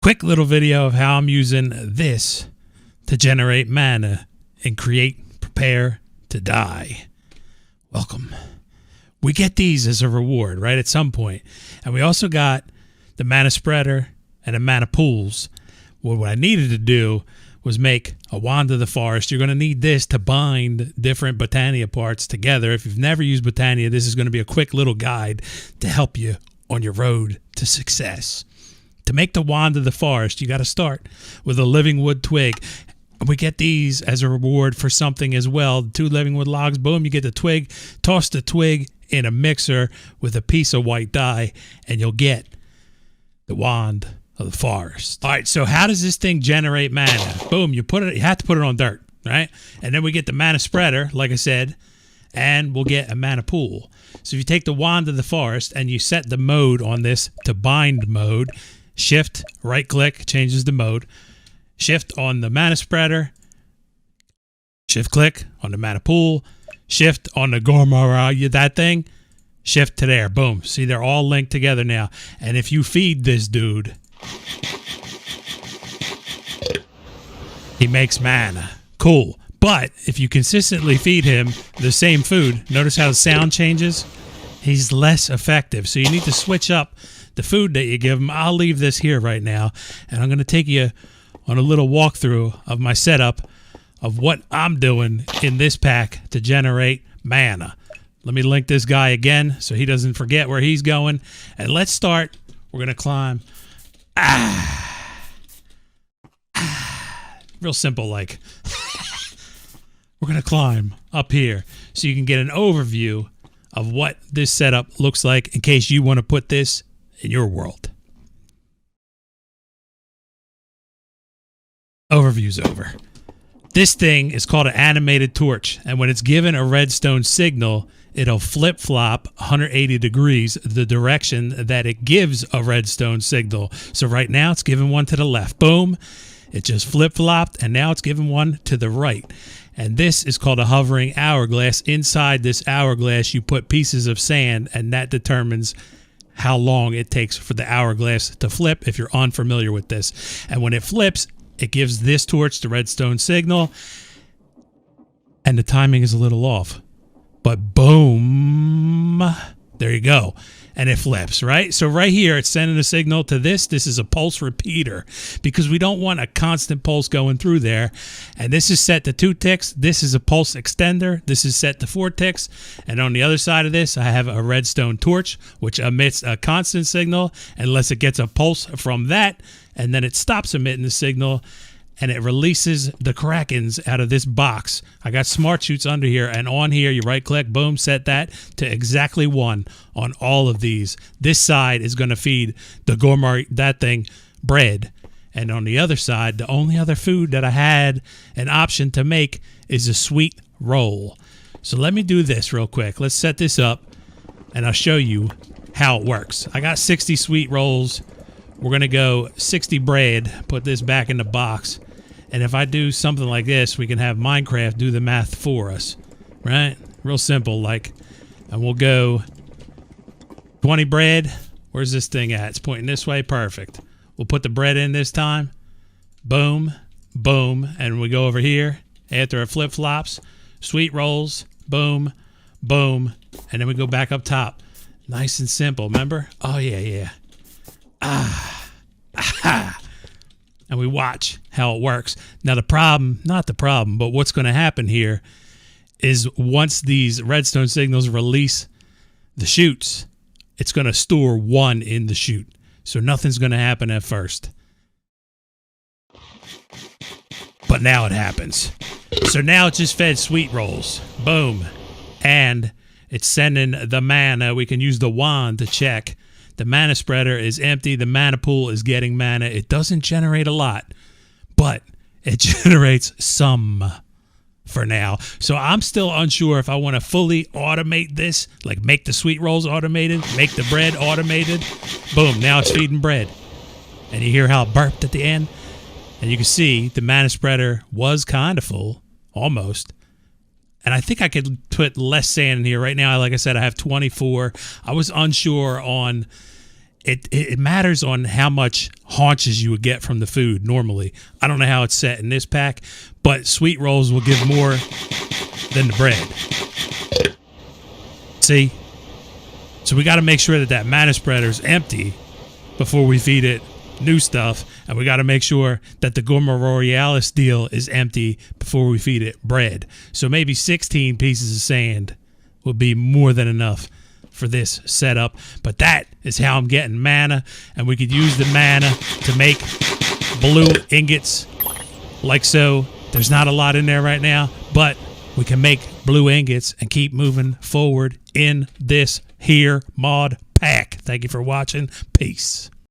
Quick little video of how I'm using this to generate mana and prepare to die. Welcome. We get these as a reward, right, at some point. And we also got the mana spreader and the mana pools. Well, what I needed to do was make a wand of the forest. You're going to need this to bind different Botania parts together. If you've never used Botania, this is going to be a quick little guide to help you on your road to success. To make the wand of the forest, you got to start with a living wood twig. We get these as a reward for something as well. 2 living wood logs, boom, you get the twig. Toss the twig in a mixer with a piece of white dye, and you'll get the wand of the forest. All right, so how does this thing generate mana? Boom, you have to put it on dirt, right? And then we get the mana spreader, like I said, and we'll get a mana pool. So if you take the wand of the forest and you set the mode on this to bind mode, shift, right click, changes the mode. Shift on the mana spreader. Shift click on the mana pool. Shift on the Gourmarylis, that thing. Shift to there. Boom. See, they're all linked together now. And if you feed this dude, he makes mana. Cool. But if you consistently feed him the same food, notice how the sound changes? He's less effective. So you need to switch up the food that you give him. I'll leave this here right now, and I'm going to take you on a little walkthrough of my setup of what I'm doing in this pack to generate mana. Let me link this guy again so he doesn't forget where he's going. And let's start. We're going to climb. Real simple, like. We're going to climb up here so you can get an overview of what this setup looks like in case you want to put this in your world. Overview's over. This thing is called an animated torch, and when it's given a redstone signal, it'll flip-flop 180 degrees the direction that it gives a redstone signal. So right now it's giving one to the left. Boom. It just flip-flopped, and now it's giving one to the right. And this is called a hovering hourglass. Inside this hourglass, you put pieces of sand, and that determines how long it takes for the hourglass to flip if you're unfamiliar with this. And when it flips, it gives this torch the redstone signal, and the timing is a little off. But boom, there you go. And it flips, right? So right here, it's sending a signal to this. This is a pulse repeater because we don't want a constant pulse going through there. And this is set to 2 ticks. This is a pulse extender. This is set to 4 ticks. And on the other side of this, I have a redstone torch, which emits a constant signal unless it gets a pulse from that. And then it stops emitting the signal, and it releases the Krakens out of this box. I got smart chutes under here, and on here, you right click, boom, set that to exactly 1 on all of these. This side is going to feed the Gourmarylis, that thing, bread. And on the other side, the only other food that I had an option to make is a sweet roll. So let me do this real quick. Let's set this up, and I'll show you how it works. I got 60 sweet rolls. We're going to go 60 bread, put this back in the box. And if I do something like this, we can have Minecraft do the math for us, right? Real simple, like, and we'll go 20 bread. Where's this thing at? It's pointing this way. Perfect. We'll put the bread in this time. Boom, boom. And we go over here after it flip-flops. Sweet rolls. Boom, boom. And then we go back up top. Nice and simple, remember? Oh, yeah, yeah. And we watch how it works. Now the problem, not the problem, but what's going to happen here is once these redstone signals release the chutes, it's going to store 1 in the chute. So nothing's going to happen at first. But now it happens. So now it just fed sweet rolls. Boom. And it's sending the mana. We can use the wand to check. The mana spreader is empty. The mana pool is getting mana. It doesn't generate a lot, but it generates some for now. So I'm still unsure if I want to fully automate this, like make the sweet rolls automated, make the bread automated. Boom, now it's feeding bread. And you hear how it burped at the end? And you can see the mana spreader was kind of full, almost. And I think I could put less sand in here. Right now, like I said, I have 24. I was unsure on it matters on how much haunches you would get from the food normally. I don't know how it's set in this pack, but sweet rolls will give more than the bread. See? So we got to make sure that mana spreader is empty before we feed it new stuff, and we got to make sure that the Gourmarylis deal is empty before we feed it bread. So maybe 16 pieces of sand will be more than enough for this setup, but that is how I'm getting mana, and we could use the mana to make blue ingots like so. There's not a lot in there right now, but we can make blue ingots and keep moving forward in this here mod pack. Thank you for watching. Peace.